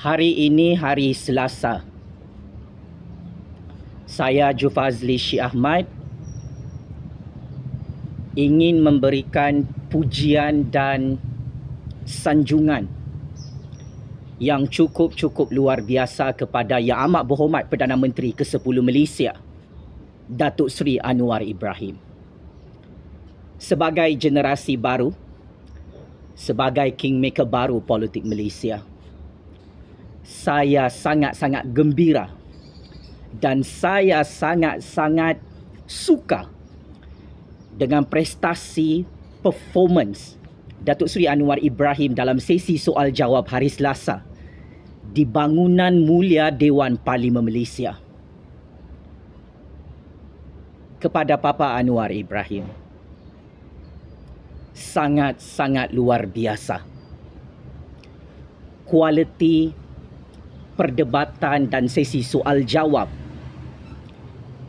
Hari ini hari Selasa. Saya Jufazli Syih Ahmad ingin memberikan pujian dan sanjungan yang cukup luar biasa kepada Yang Amat Berhormat Perdana Menteri ke-10 Malaysia, Datuk Seri Anwar Ibrahim. Sebagai generasi baru, sebagai kingmaker baru politik Malaysia, saya sangat-sangat gembira dan saya sangat-sangat suka dengan prestasi performance Datuk Seri Anwar Ibrahim dalam sesi soal jawab hari Selasa di bangunan mulia Dewan Parlimen Malaysia. Kepada Papa Anwar Ibrahim, sangat-sangat luar biasa kualiti perdebatan dan sesi soal jawab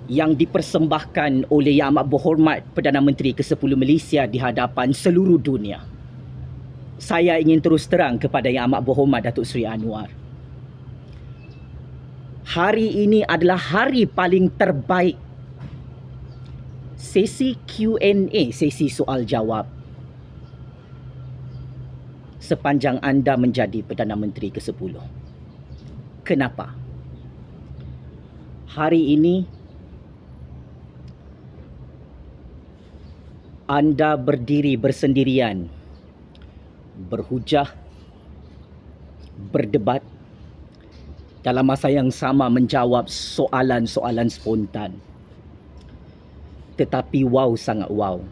yang dipersembahkan oleh Yang Amat Berhormat Perdana Menteri ke-10 Malaysia di hadapan seluruh dunia. Saya ingin terus terang kepada Yang Amat Berhormat Datuk Seri Anwar, hari ini adalah hari paling terbaik sesi Q&A, sesi soal jawab, sepanjang anda menjadi Perdana Menteri ke-10. Kenapa? Hari ini anda berdiri bersendirian, berhujah, berdebat, dalam masa yang sama menjawab soalan-soalan spontan. Tetapi wow, sangat wow,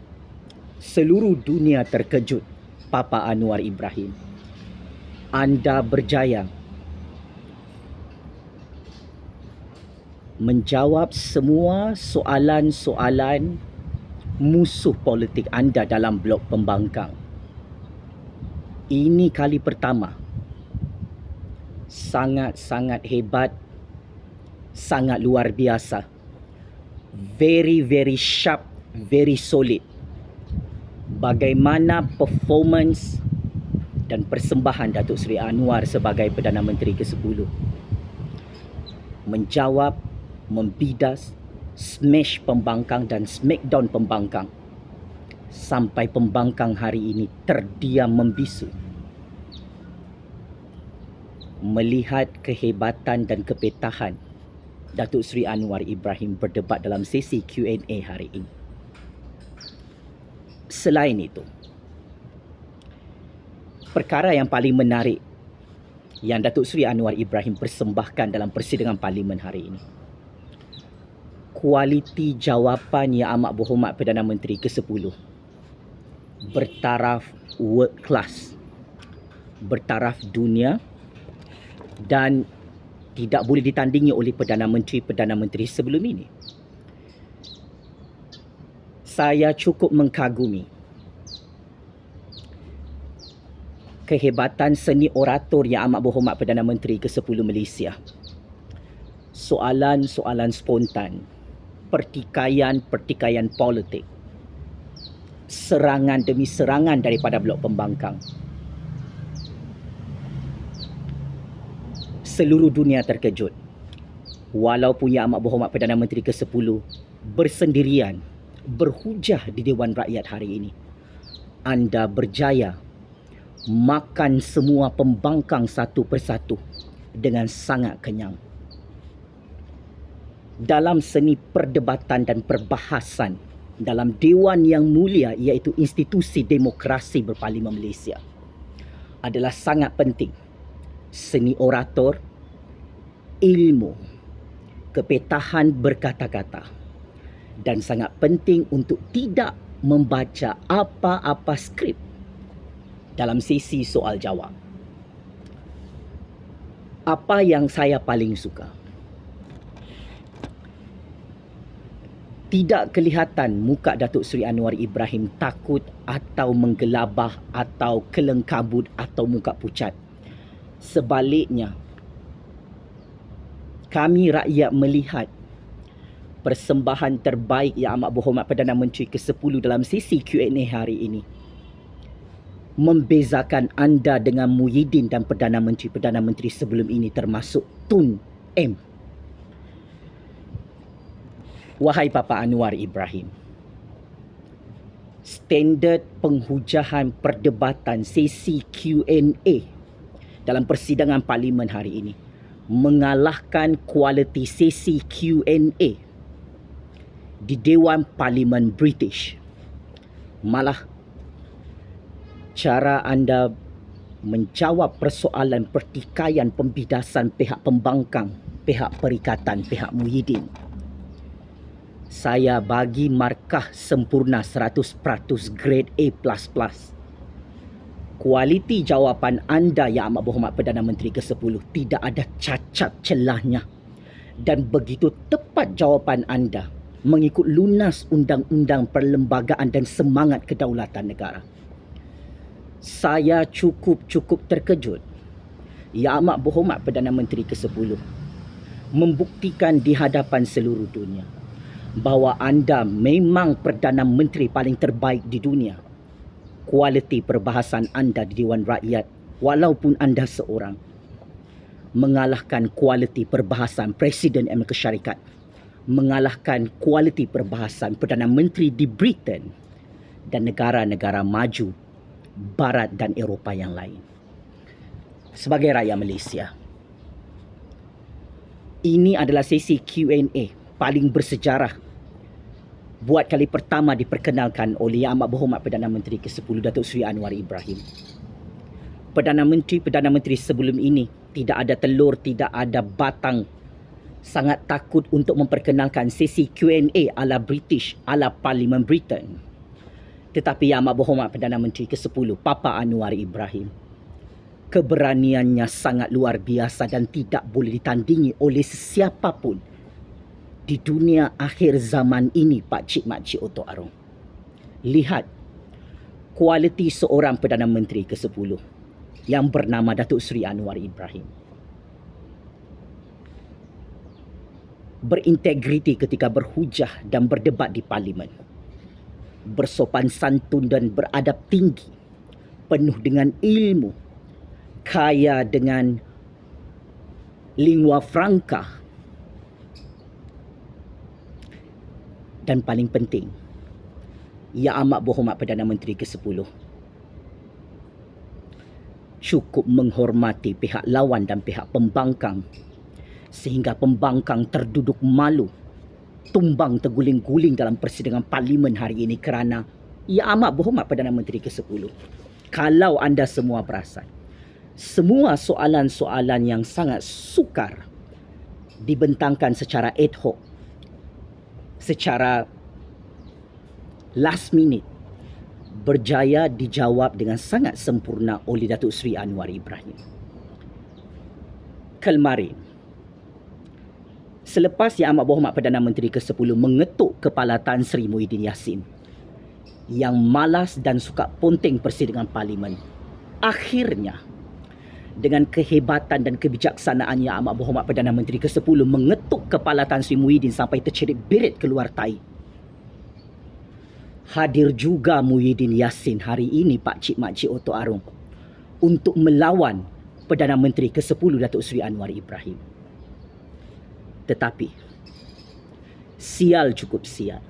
seluruh dunia terkejut. Papa Anwar Ibrahim, anda berjaya menjawab semua soalan-soalan musuh politik anda dalam blok pembangkang. Ini kali pertama. Sangat-sangat hebat, sangat luar biasa. Very sharp, very solid. Bagaimana performance dan persembahan Datuk Seri Anwar sebagai Perdana Menteri ke-10. Menjawab, membidas, smash pembangkang dan smackdown pembangkang. Sampai pembangkang hari ini terdiam membisu. Melihat kehebatan dan kepetahan Datuk Seri Anwar Ibrahim berdebat dalam sesi Q&A hari ini. Selain itu, perkara yang paling menarik yang Datuk Seri Anwar Ibrahim persembahkan dalam persidangan Parlimen hari ini, kualiti jawapan Yang Amat Berhormat Perdana Menteri ke-10 bertaraf world class, bertaraf dunia, dan tidak boleh ditandingi oleh Perdana Menteri sebelum ini. Saya cukup mengagumi kehebatan seni orator Yang Amat Berhormat Perdana Menteri ke-10 Malaysia. Soalan-soalan spontan, pertikaian politik, serangan demi serangan daripada blok pembangkang. Seluruh dunia terkejut. Walaupun Yang Amat Berhormat Perdana Menteri ke-10 bersendirian, berhujah di Dewan Rakyat hari ini, anda berjaya makan semua pembangkang satu persatu dengan sangat kenyang. Dalam seni perdebatan dan perbahasan dalam Dewan yang mulia, iaitu institusi demokrasi berparlimen Malaysia, adalah sangat penting seni orator, ilmu, kepetahan berkata-kata, dan sangat penting untuk tidak membaca apa-apa skrip dalam sesi soal jawab. Apa yang saya paling suka? Tidak kelihatan muka Datuk Seri Anwar Ibrahim takut atau menggelabah atau kelengkabut atau muka pucat. Sebaliknya, kami rakyat melihat persembahan terbaik Yang Amat Berhormat Perdana Menteri ke-10 dalam sesi Q&A hari ini membezakan anda dengan Muhyiddin dan Perdana Menteri sebelum ini termasuk Tun M. Wahai Papa Anwar Ibrahim, standard penghujahan perdebatan sesi Q&A dalam persidangan parlimen hari ini mengalahkan kualiti sesi Q&A di Dewan Parlimen British. Malah cara anda menjawab persoalan pertikaian pembidasan pihak pembangkang, pihak perikatan, pihak Muhyiddin, saya bagi markah sempurna 100% grade A++. Kualiti jawapan anda, Yang Amat Berhormat Perdana Menteri ke-10, tidak ada cacat celahnya. Dan begitu tepat jawapan anda mengikut lunas undang-undang perlembagaan dan semangat kedaulatan negara. Saya cukup terkejut. Yang Amat Berhormat Perdana Menteri ke-10 membuktikan di hadapan seluruh dunia bahawa anda memang Perdana Menteri paling terbaik di dunia. Kualiti perbahasan anda di Dewan Rakyat, walaupun anda seorang, mengalahkan kualiti perbahasan Presiden Amerika Syarikat, mengalahkan kualiti perbahasan Perdana Menteri di Britain dan negara-negara maju Barat dan Eropah yang lain. Sebagai rakyat Malaysia, ini adalah sesi Q&A paling bersejarah, buat kali pertama diperkenalkan oleh Yang Amat Berhormat Perdana Menteri ke-10 Datuk Seri Anwar Ibrahim. Perdana Menteri sebelum ini tidak ada telur, tidak ada batang, sangat takut untuk memperkenalkan sesi Q&A ala British, ala Parlimen Britain. Tetapi Yang Amat Berhormat Perdana Menteri ke-10 Papa Anwar Ibrahim, keberaniannya sangat luar biasa dan tidak boleh ditandingi oleh sesiapa pun di dunia akhir zaman ini, Pak Cik Mak Cik Otok Arong. Lihat kualiti seorang Perdana Menteri ke-10 yang bernama Datuk Seri Anwar Ibrahim. Berintegriti ketika berhujah dan berdebat di parlimen. Bersopan santun dan beradab tinggi. Penuh dengan ilmu. Kaya dengan lingua franca. Dan paling penting, Yang Amat Berhormat Perdana Menteri ke-10 cukup menghormati pihak lawan dan pihak pembangkang sehingga pembangkang terduduk malu, tumbang terguling-guling dalam persidangan parlimen hari ini kerana Yang Amat Berhormat Perdana Menteri ke-10. Kalau anda semua perasan, semua soalan-soalan yang sangat sukar dibentangkan secara ad hoc, secara last minute, berjaya dijawab dengan sangat sempurna oleh Datuk Seri Anwar Ibrahim. Kemarin, selepas Yang Amat Berhormat Perdana Menteri ke-10 mengetuk kepala Tan Sri Muhyiddin Yassin yang malas dan suka ponteng persidangan parlimen, akhirnya dengan kehebatan dan kebijaksanaan Yang Amat Berhormat Perdana Menteri ke-10 mengetuk kepala Tan Sri Muhyiddin sampai tercerit-berit keluar tai. Hadir juga Muhyiddin Yassin hari ini, Pak Cik Mak Cik Otok Arong, untuk melawan Perdana Menteri ke-10 Datuk Seri Anwar Ibrahim. Tetapi sial cukup sial,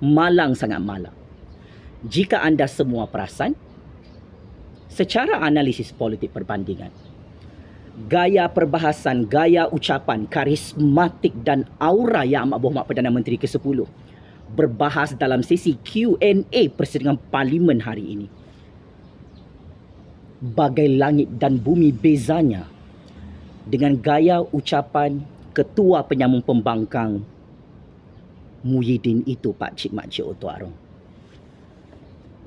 malang sangat malang. Jika anda semua perasan, secara analisis politik perbandingan, gaya perbahasan, gaya ucapan, karismatik dan aura Yang Amat Berhormat Perdana Menteri ke-10 berbahas dalam sesi Q&A persidangan parlimen hari ini, bagai langit dan bumi bezanya dengan gaya ucapan Ketua Penyambung Pembangkang Muhyiddin itu, Pak Cik Mak Cik Otok Arong.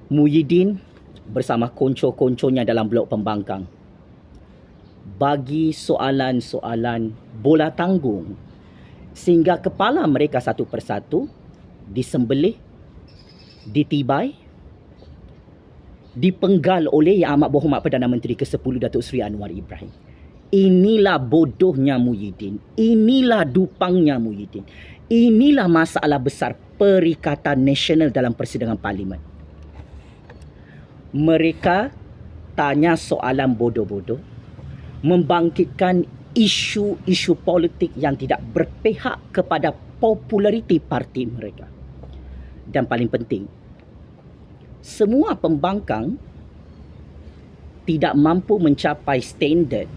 Muhyiddin bersama konco-konconya dalam blok pembangkang bagi soalan-soalan bola tanggung sehingga kepala mereka satu persatu disembelih, ditibai, dipenggal oleh Yang Amat Berhormat Perdana Menteri ke-10 Datuk Seri Anwar Ibrahim. Inilah bodohnya Muhyiddin, inilah dupangnya Muhyiddin, inilah masalah besar Perikatan Nasional dalam persidangan parlimen. Mereka tanya soalan bodoh-bodoh, membangkitkan isu-isu politik yang tidak berpihak kepada populariti parti mereka. Dan paling penting, semua pembangkang tidak mampu mencapai standard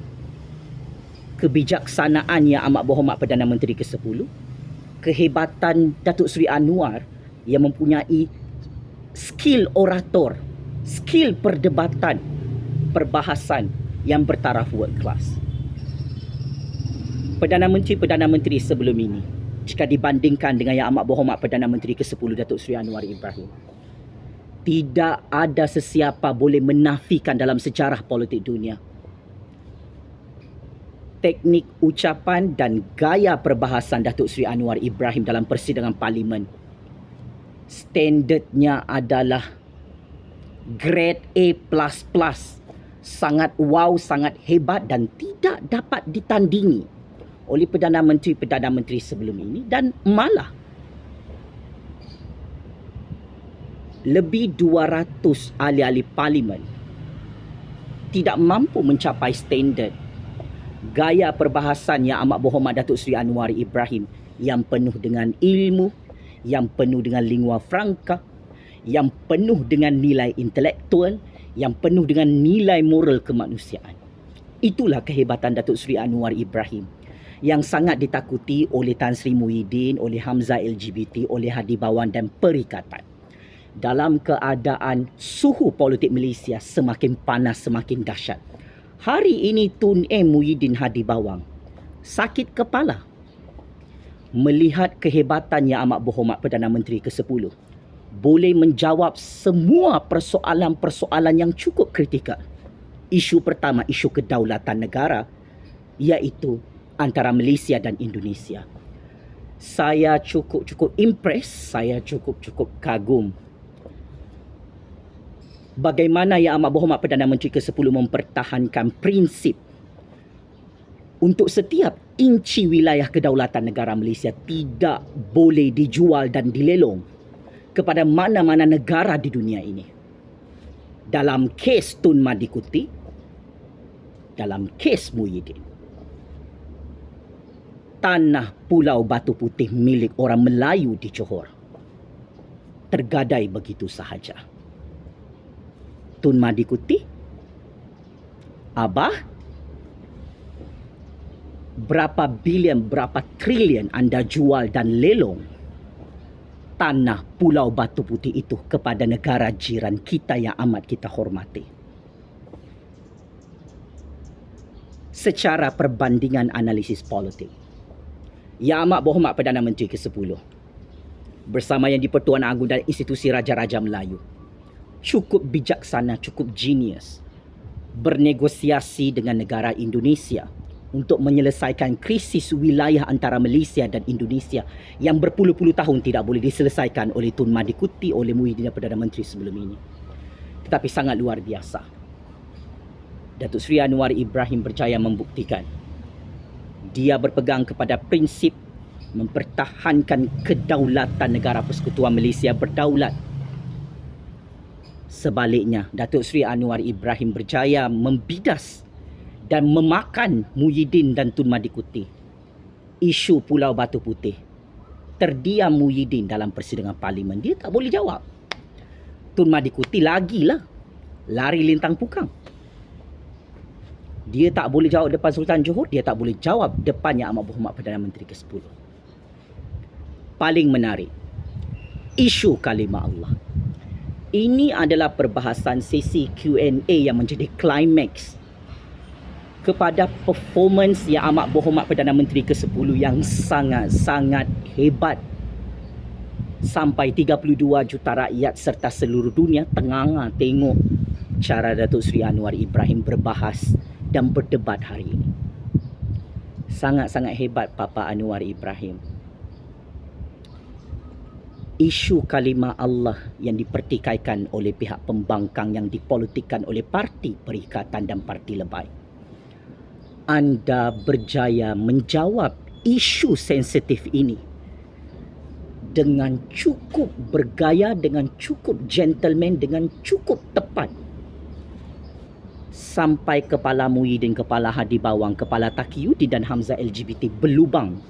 kebijaksanaan yang amat berhormat Perdana Menteri ke-10, kehebatan Datuk Seri Anwar yang mempunyai skill orator, skill perdebatan, perbahasan yang bertaraf world class. Perdana Menteri sebelum ini, jika dibandingkan dengan yang amat berhormat Perdana Menteri ke-10 Datuk Seri Anwar Ibrahim, tidak ada sesiapa boleh menafikan dalam sejarah politik dunia teknik ucapan dan gaya perbahasan Datuk Seri Anwar Ibrahim dalam persidangan parlimen. Standardnya adalah grade A++, sangat wow, sangat hebat dan tidak dapat ditandingi oleh Perdana Menteri sebelum ini, dan malah lebih 200 ahli-ahli parlimen tidak mampu mencapai standard gaya perbahasan yang amat berhormat Datuk Seri Anwar Ibrahim, yang penuh dengan ilmu, yang penuh dengan lingua franca, yang penuh dengan nilai intelektual, yang penuh dengan nilai moral kemanusiaan. Itulah kehebatan Datuk Seri Anwar Ibrahim yang sangat ditakuti oleh Tan Sri Muhyiddin, oleh Hamzah LGBT, oleh Hadibawan dan Perikatan. Dalam keadaan suhu politik Malaysia semakin panas, semakin dahsyat, hari ini Tun M. Muhyiddin Hadibawang sakit kepala melihat kehebatan yang amat berhormat Perdana Menteri ke-10 boleh menjawab semua persoalan-persoalan yang cukup kritikal. Isu pertama, isu kedaulatan negara, iaitu antara Malaysia dan Indonesia. Saya cukup impress, saya cukup kagum bagaimana yang amat berhormat Perdana Menteri ke-10 mempertahankan prinsip untuk setiap inci wilayah kedaulatan negara Malaysia tidak boleh dijual dan dilelong kepada mana-mana negara di dunia ini. Dalam kes Tun Madikuti, dalam kes Muhyiddin, tanah Pulau Batu Putih milik orang Melayu di Johor tergadai begitu sahaja. Tun Madikuti, Abah, berapa bilion, berapa trilion anda jual dan lelong tanah Pulau Batu Putih itu kepada negara jiran kita yang amat kita hormati. Secara perbandingan analisis politik, Yang Amat Berhormat Perdana Menteri ke-10 bersama Yang di-Pertuan Agong dan institusi Raja-Raja Melayu cukup bijaksana, cukup genius bernegosiasi dengan negara Indonesia untuk menyelesaikan krisis wilayah antara Malaysia dan Indonesia yang berpuluh-puluh tahun tidak boleh diselesaikan oleh Tun Madikuti, oleh Muhyiddin dan Perdana Menteri sebelum ini. Tetapi sangat luar biasa, Datuk Seri Anwar Ibrahim berjaya membuktikan dia berpegang kepada prinsip mempertahankan kedaulatan negara Persekutuan Malaysia berdaulat. Sebaliknya, Datuk Seri Anwar Ibrahim berjaya membidas dan memakan Muhyiddin dan Tun Madikuti. Isu Pulau Batu Putih, terdiam Muhyiddin dalam persidangan parlimen. Dia tak boleh jawab. Tun Madikuti lagilah lari lintang pukang. Dia tak boleh jawab depan Sultan Johor, dia tak boleh jawab depan Yang Amat Berhormat Perdana Menteri ke-10. Paling menarik, isu kalimah Allah. Ini adalah perbahasan sesi Q&A yang menjadi klimaks kepada performance Yang Amat Berhormat Perdana Menteri ke-10 yang sangat-sangat hebat. Sampai 32 juta rakyat serta seluruh dunia tengah tengok cara Datuk Seri Anwar Ibrahim berbahas dan berdebat hari ini. Sangat-sangat hebat Papa Anwar Ibrahim. Isu kalimah Allah yang dipertikaikan oleh pihak pembangkang yang dipolitikkan oleh parti Perikatan dan parti Lebay. Anda berjaya menjawab isu sensitif ini dengan cukup bergaya, dengan cukup gentleman, dengan cukup tepat. sampai kepala Muhyiddin, kepala Hadi Bawang, kepala Taqiyuddin dan Hamzah LGBT berlubang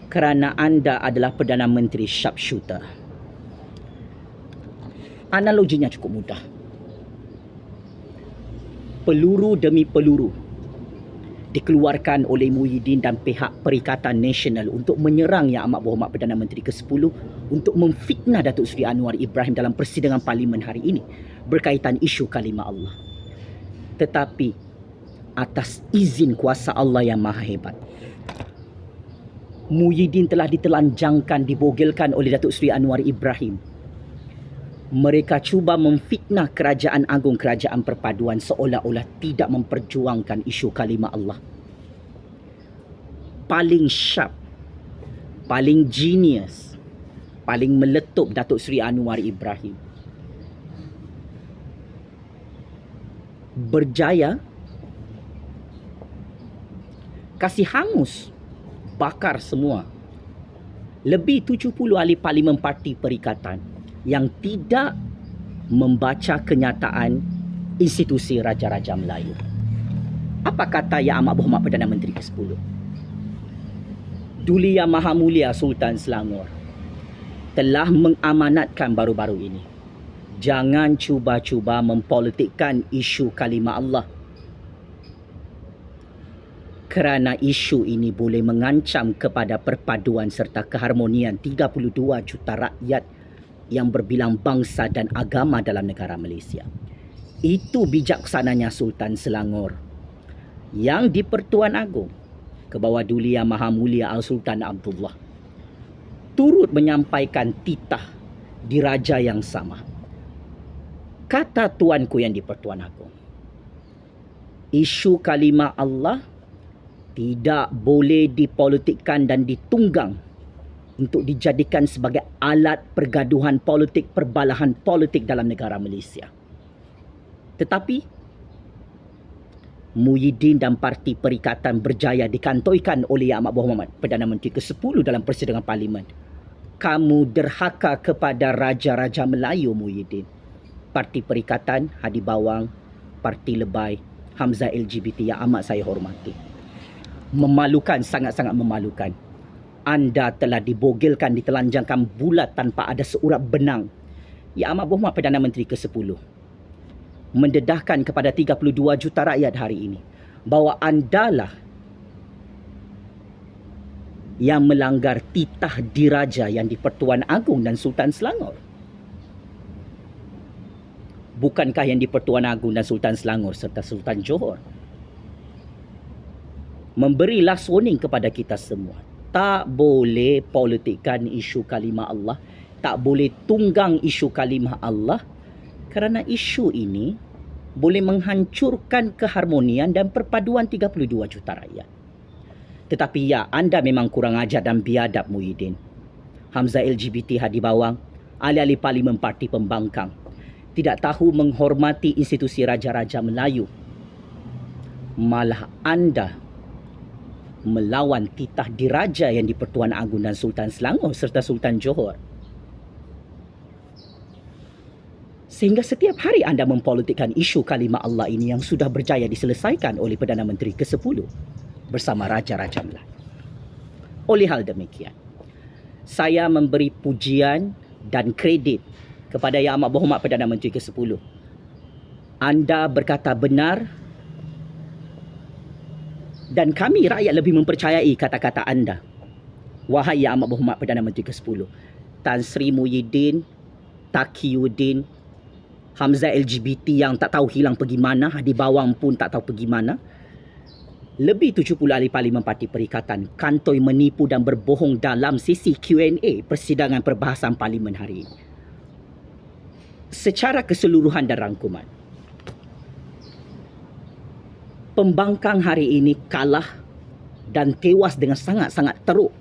kerana anda adalah Perdana Menteri sharpshooter. Analoginya cukup mudah. Peluru demi peluru dikeluarkan oleh Muhyiddin dan pihak Perikatan Nasional untuk menyerang Yang Amat Berhormat Perdana Menteri ke-10 untuk memfitnah Datuk Seri Anwar Ibrahim dalam persidangan Parlimen hari ini berkaitan isu kalimah Allah. Tetapi atas izin kuasa Allah yang maha hebat, Muhyiddin telah ditelanjangkan, dibogelkan oleh Datuk Seri Anwar Ibrahim. Mereka cuba memfitnah Kerajaan Agung Kerajaan Perpaduan seolah-olah tidak memperjuangkan isu kalimah Allah. Paling sharp, paling genius, paling meletup Datuk Seri Anwar Ibrahim. Berjaya kasih hangus, bakar semua. Lebih 70 ahli Parlimen Parti Perikatan yang tidak membaca kenyataan institusi Raja-Raja Melayu. Apa kata Yang Amat Berhormat Perdana Menteri ke-10? Duli Yang Maha Mulia Sultan Selangor telah mengamanatkan baru-baru ini, jangan cuba-cuba mempolitikkan isu kalimah Allah, kerana isu ini boleh mengancam kepada perpaduan serta keharmonian 32 juta rakyat yang berbilang bangsa dan agama dalam negara Malaysia. Itu bijaksananya Sultan Selangor yang di Pertuan Agong ke bawah Duli Yang Maha Mulia Al-Sultan Abdullah turut menyampaikan titah di raja yang sama. Kata tuanku yang di Pertuan Agong, isu kalimah Allah tidak boleh dipolitikkan dan ditunggang untuk dijadikan sebagai alat pergaduhan politik, perbalahan politik dalam negara Malaysia. Tetapi Muhyiddin dan Parti Perikatan berjaya dikantoikan oleh Yang Amat Berhormat Perdana Menteri ke-10 dalam persidangan Parlimen. Kamu derhaka kepada Raja-Raja Melayu, Muhyiddin. Parti Perikatan, Hadi Bawang, Parti Lebay, Hamzah LGBT yang amat saya hormati. Memalukan, sangat-sangat memalukan. Anda telah dibogelkan, ditelanjangkan bulat tanpa ada seurap benang. Yang Amat Berhormat Perdana Menteri ke-10 mendedahkan kepada 32 juta rakyat hari ini bahawa andalah yang melanggar titah diraja yang di Pertuan Agong dan Sultan Selangor. Bukankah yang di Pertuan Agong dan Sultan Selangor serta Sultan Johor memberi last warning kepada kita semua? Tak boleh politikkan isu kalimah Allah, tak boleh tunggang isu kalimah Allah, kerana isu ini boleh menghancurkan keharmonian dan perpaduan 32 juta rakyat. Tetapi ya, anda memang kurang ajar dan biadab, Muhyiddin. Hamzah LGBT Hadi Bawang, ahli-ahli Parlimen Parti Pembangkang, tidak tahu menghormati institusi Raja-Raja Melayu. Malah anda melawan titah diraja yang di Pertuan Agong dan Sultan Selangor serta Sultan Johor. Sehingga setiap hari anda mempolitikkan isu kalimah Allah ini yang sudah berjaya diselesaikan oleh Perdana Menteri ke-10 bersama Raja-Raja Melayu. Oleh hal demikian, saya memberi pujian dan kredit kepada Yang Amat Berhormat Perdana Menteri ke-10. Anda berkata benar dan kami rakyat lebih mempercayai kata-kata anda. Wahai Yang Amat Berhormat Perdana Menteri ke-10, Tan Sri Muhyiddin, Taqiyuddin, Hamzah LGBT yang tak tahu hilang pergi mana, Hadi Bawang pun tak tahu pergi mana, lebih 70 ahli Parlimen Parti Perikatan kantoi menipu dan berbohong dalam sesi Q&A persidangan perbahasan Parlimen hari ini. Secara keseluruhan dan rangkuman, Pembangkang hari ini kalah dan tewas dengan sangat-sangat teruk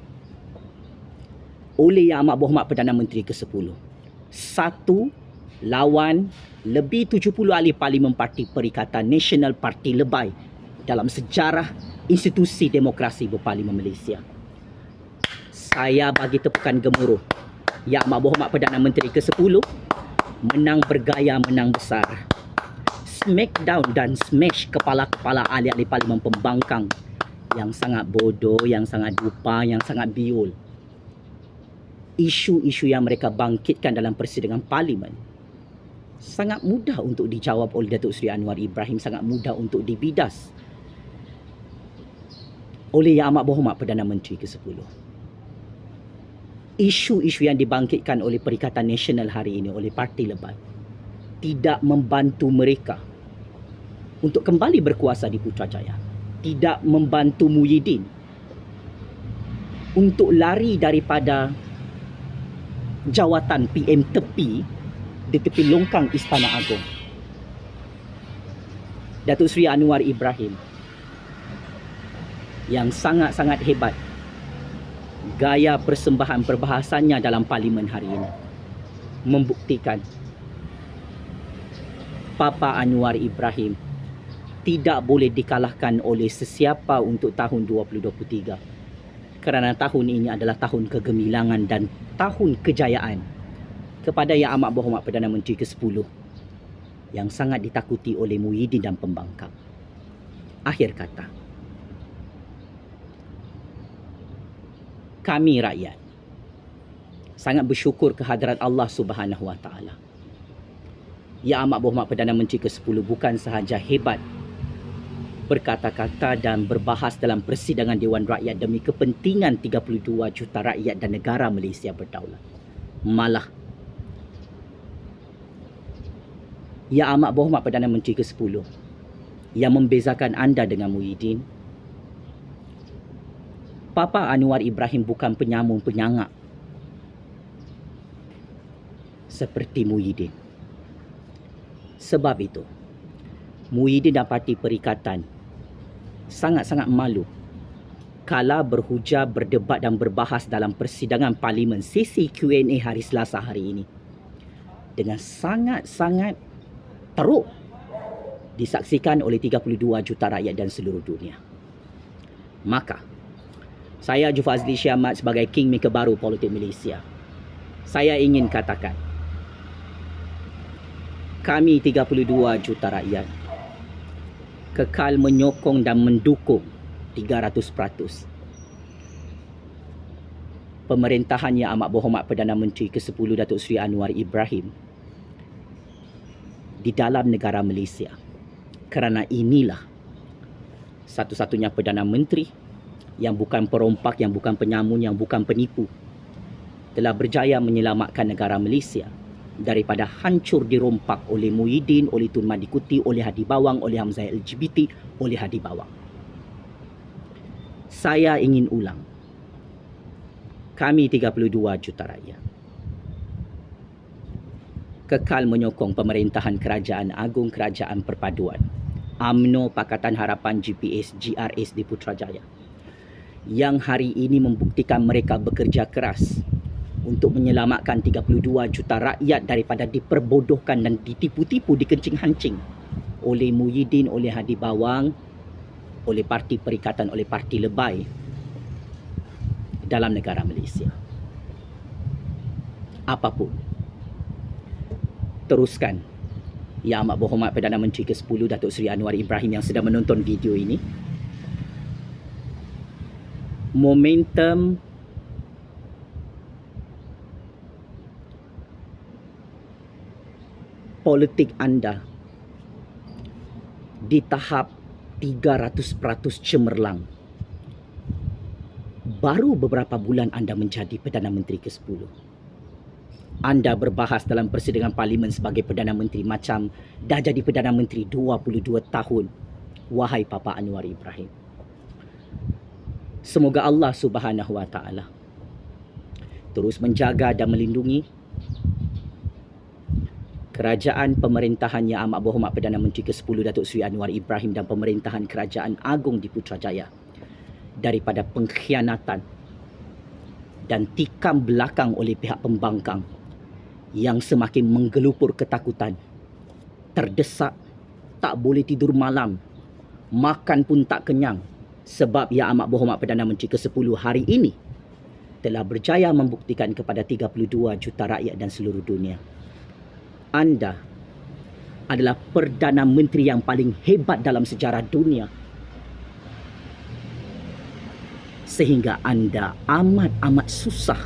oleh Yang Amat Berhormat Perdana Menteri ke-10. Satu lawan lebih 70 ahli Parlimen Parti Perikatan Nasional Parti Lebay dalam sejarah institusi demokrasi berparlimen Malaysia. Saya bagi tepukan gemuruh. Yang Amat Berhormat Perdana Menteri ke-10 menang bergaya, menang besar. smackdown dan smash kepala-kepala ahli-ahli parlimen pembangkang yang sangat bodoh, yang sangat dupa, yang sangat biol. Isu-isu yang mereka bangkitkan dalam persidangan parlimen sangat mudah untuk dijawab oleh Datuk Seri Anwar Ibrahim, sangat mudah untuk dibidas oleh Yang Amat Berhormat Perdana Menteri ke-10. Isu-isu yang dibangkitkan oleh Perikatan Nasional hari ini oleh Parti Lebat tidak membantu mereka untuk kembali berkuasa di Putrajaya. Tidak membantu Muhyiddin untuk lari daripada jawatan PM tepi di tepi longkang Istana Agong. Datuk Seri Anwar Ibrahim yang sangat-sangat hebat, gaya persembahan perbahasannya dalam parlimen hari ini membuktikan Papa Anwar Ibrahim tidak boleh dikalahkan oleh sesiapa untuk tahun 2023. Kerana tahun ini adalah tahun kegemilangan dan tahun kejayaan kepada Yang Amat Berhormat Perdana Menteri ke-10 yang sangat ditakuti oleh Muhyiddin dan pembangkang. Akhir kata, kami rakyat sangat bersyukur kehadrat Allah Subhanahu Wa Taala. Yang Amat Berhormat Perdana Menteri ke-10 bukan sahaja hebat berkata-kata dan berbahas dalam persidangan Dewan Rakyat demi kepentingan 32 juta rakyat dan negara Malaysia berdaulat. Malah, Yang Amat Berhormat Perdana Menteri ke-10 yang membezakan anda dengan Muhyiddin, Papa Anwar Ibrahim bukan penyamun penyangak seperti Muhyiddin. Sebab itu, Muhyiddin dan Parti Perikatan sangat-sangat malu kala berhujah, berdebat dan berbahas dalam persidangan parlimen sesi Q&A hari Selasa hari ini dengan sangat-sangat teruk disaksikan oleh 32 juta rakyat dan seluruh dunia. Maka, saya Ju Fazli Syamat sebagai kingmaker baru politik Malaysia, saya ingin katakan, kami 32 juta rakyat kekal menyokong dan mendukung 300% pemerintahan Yang Amat Berhormat Perdana Menteri ke-10 Datuk Seri Anwar Ibrahim di dalam negara Malaysia. Kerana inilah satu-satunya Perdana Menteri yang bukan perompak, yang bukan penyamun, yang bukan penipu, telah berjaya menyelamatkan negara Malaysia daripada hancur dirompak oleh Muhyiddin, oleh Tun Madikuti, oleh Hadi Bawang, oleh Hamzah LGBT, oleh Hadi Bawang. Saya ingin ulang, kami 32 juta rakyat kekal menyokong pemerintahan Kerajaan Agung Kerajaan Perpaduan, UMNO Pakatan Harapan GPS GRS di Putrajaya, yang hari ini membuktikan mereka bekerja keras untuk menyelamatkan 32 juta rakyat daripada diperbodohkan dan ditipu-tipu, dikencing-hancing oleh Muhyiddin, oleh Hadi Bawang, oleh Parti Perikatan, oleh Parti Lebay dalam negara Malaysia. Apapun, teruskan Yang Amat Berhormat Perdana Menteri ke-10 Datuk Seri Anwar Ibrahim yang sedang menonton video ini. Momentum politik anda di tahap 300% cemerlang. Baru beberapa bulan anda menjadi Perdana Menteri ke-10. Anda berbahas dalam persidangan parlimen sebagai Perdana Menteri macam dah jadi Perdana Menteri 22 tahun. Wahai Papa Anwar Ibrahim, semoga Allah Subhanahu Wa Taala terus menjaga dan melindungi kerajaan pemerintahan Yang Amat Berhormat Perdana Menteri ke-10 Datuk Seri Anwar Ibrahim dan pemerintahan Kerajaan Agung di Putrajaya daripada pengkhianatan dan tikam belakang oleh pihak pembangkang yang semakin menggelupur ketakutan, terdesak, tak boleh tidur malam, makan pun tak kenyang sebab Yang Amat Berhormat Perdana Menteri ke-10 hari ini telah berjaya membuktikan kepada 32 juta rakyat dan seluruh dunia, anda adalah Perdana Menteri yang paling hebat dalam sejarah dunia. Sehingga anda amat-amat susah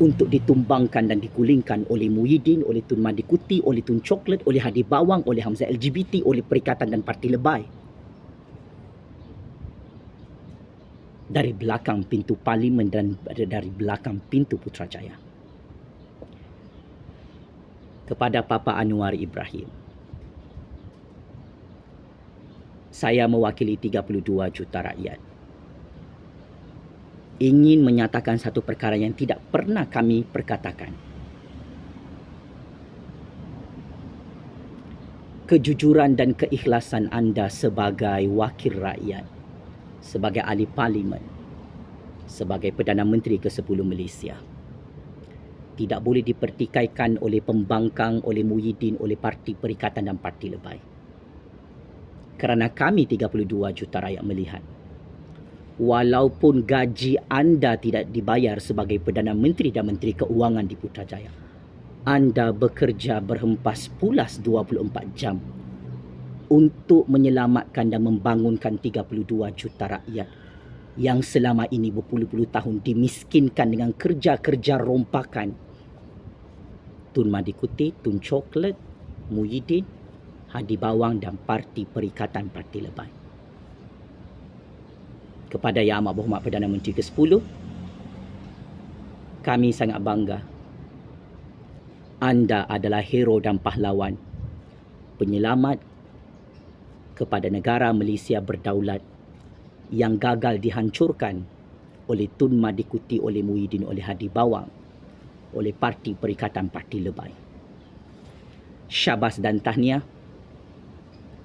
untuk ditumbangkan dan digulingkan oleh Muhyiddin, oleh Tun Madikuti, oleh Tun Coklat, oleh Hadi Bawang, oleh Hamzah LGBT, oleh Perikatan dan Parti Lebay. Dari belakang pintu Parlimen dan dari belakang pintu Putrajaya. Kepada Papa Anwar Ibrahim, saya mewakili 32 juta rakyat, ingin menyatakan satu perkara yang tidak pernah kami perkatakan. Kejujuran dan keikhlasan anda sebagai wakil rakyat, sebagai ahli parlimen, sebagai Perdana Menteri ke-10 Malaysia, tidak boleh dipertikaikan oleh pembangkang, oleh Muhyiddin, oleh Parti Perikatan dan Parti Lebay. Kerana kami 32 juta rakyat melihat, walaupun gaji anda tidak dibayar sebagai Perdana Menteri dan Menteri Keuangan di Putrajaya, anda bekerja berhempas pulas 24 jam untuk menyelamatkan dan membangunkan 32 juta rakyat yang selama ini berpuluh-puluh tahun dimiskinkan dengan kerja-kerja rompakan Tun Madikuti, Tun Coklat, Muhyiddin, Hadi Bawang dan Parti Perikatan Parti Lebay. Kepada Yang Amat Berhormat Perdana Menteri ke-10, kami sangat bangga. Anda adalah hero dan pahlawan, penyelamat kepada negara Malaysia berdaulat yang gagal dihancurkan oleh Tun Madikuti, oleh Muhyiddin, oleh Hadi Bawang, oleh Parti Perikatan Parti Lebay. Syabas dan tahniah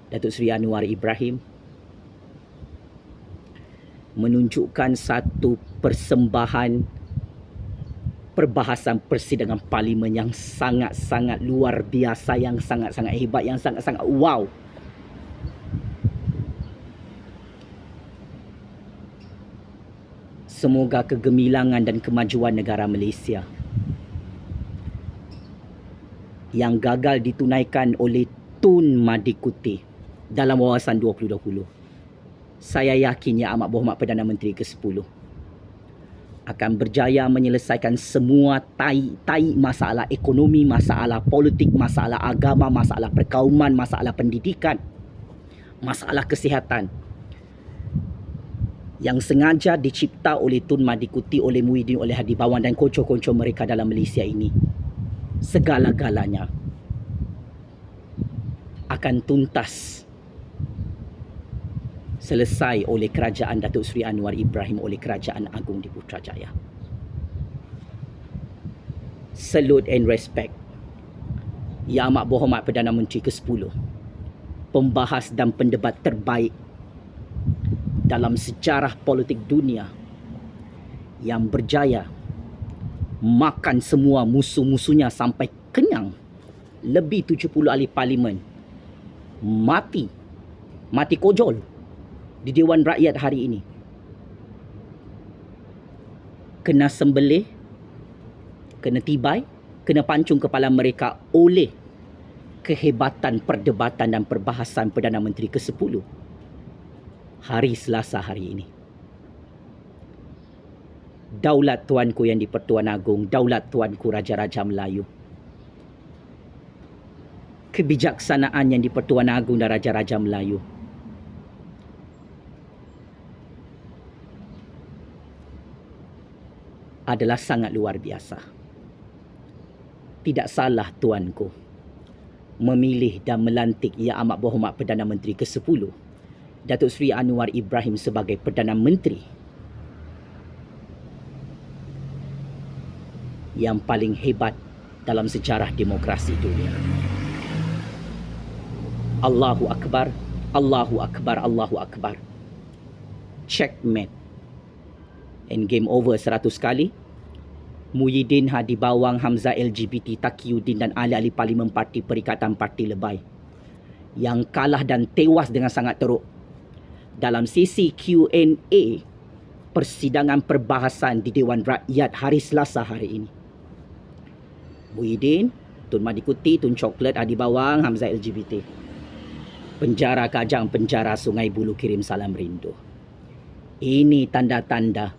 Datuk Seri Anwar Ibrahim menunjukkan satu persembahan perbahasan persidangan parlimen yang sangat-sangat luar biasa, yang sangat-sangat hebat, yang sangat-sangat wow. Semoga kegemilangan dan kemajuan negara Malaysia yang gagal ditunaikan oleh Tun Madikuti dalam wawasan 2020, saya yakin Yang Amat Berhormat Perdana Menteri ke-10 akan berjaya menyelesaikan semua tai masalah ekonomi, masalah politik, masalah agama, masalah perkauman, masalah pendidikan, masalah kesihatan yang sengaja dicipta oleh Tun Madikuti, oleh Muhyiddin, oleh Hadi Bawang dan konco-konco mereka dalam Malaysia ini. Segala-galanya akan tuntas selesai oleh kerajaan Datuk Seri Anwar Ibrahim, oleh Kerajaan Agung di Putrajaya. Salute and respect Yang Amat Berhormat Perdana Menteri ke-10, pembahas dan pendebat terbaik dalam sejarah politik dunia, yang berjaya makan semua musuh-musuhnya sampai kenyang. Lebih 70 ahli parlimen mati kojol di Dewan Rakyat hari ini. Kena sembelih, kena tibai, kena pancung kepala mereka oleh kehebatan perdebatan dan perbahasan Perdana Menteri ke-10 hari Selasa hari ini. Daulat Tuanku yang di-Pertuan Agong, daulat Tuanku Raja-Raja Melayu, kebijaksanaan yang di-Pertuan Agong dan Raja-Raja Melayu, adalah sangat luar biasa. Tidak salah Tuanku memilih dan melantik Yang Amat Berhormat Perdana Menteri ke-10 Datuk Seri Anwar Ibrahim sebagai Perdana Menteri yang paling hebat dalam sejarah demokrasi dunia. Allahu Akbar, Allahu Akbar, Allahu Akbar. Checkmate. And game over 100 kali. Muhyiddin, Hadi Bawang, Hamzah LGBT, Taqiyuddin dan ahli-ahli Parlimen Parti Perikatan Parti Lebay yang kalah dan tewas dengan sangat teruk dalam sesi Q&A persidangan perbahasan di Dewan Rakyat hari Selasa hari ini. Muhyiddin, Tun Madi Kuti, Tun Coklat, Adi Bawang, Hamzah LGBT. Penjara Kajang, penjara Sungai Buloh kirim salam rindu. Ini tanda-tanda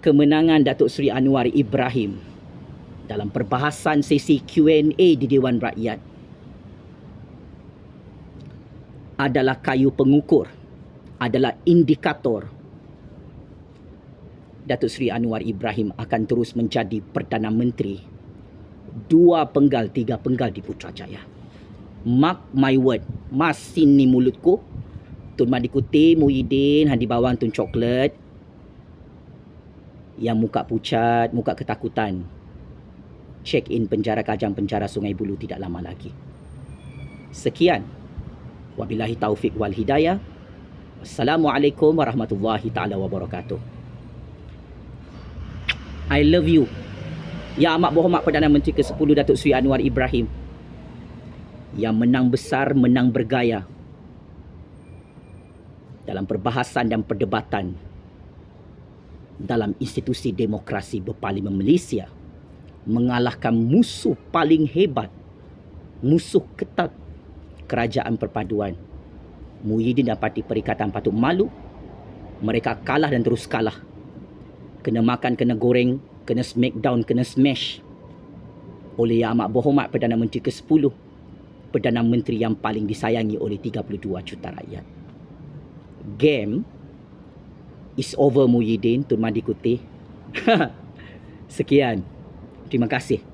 kemenangan Datuk Seri Anwar Ibrahim dalam perbahasan sesi Q&A di Dewan Rakyat adalah kayu pengukur, adalah indikator Datuk Seri Anwar Ibrahim akan terus menjadi Perdana Menteri 2 penggal, 3 penggal di Putrajaya. Mark my word, masin ni mulutku. Tun Madi Kuti, Muhyiddin, Hadi Bawang, Tun Coklat yang muka pucat, muka ketakutan, check in penjara Kajang, penjara Sungai Buloh tidak lama lagi. Sekian. Wabillahi taufik wal hidayah. Assalamualaikum warahmatullahi taala wabarakatuh. I love you. Yang amat berhormat Perdana Menteri ke-10 Datuk Seri Anwar Ibrahim, yang menang besar, menang bergaya dalam perbahasan dan perdebatan dalam institusi demokrasi berparlimen Malaysia, mengalahkan musuh paling hebat, musuh ketat Kerajaan Perpaduan. Muhyiddin dan Parti Perikatan patut malu. Mereka kalah dan terus kalah. Kena makan, kena goreng, kena smackdown, kena smash oleh Yang Amat Berhormat Perdana Menteri ke-10, Perdana Menteri yang paling disayangi oleh 32 juta rakyat. Game is over, Muhyiddin, Tun Madi Kuti. Sekian. Terima kasih.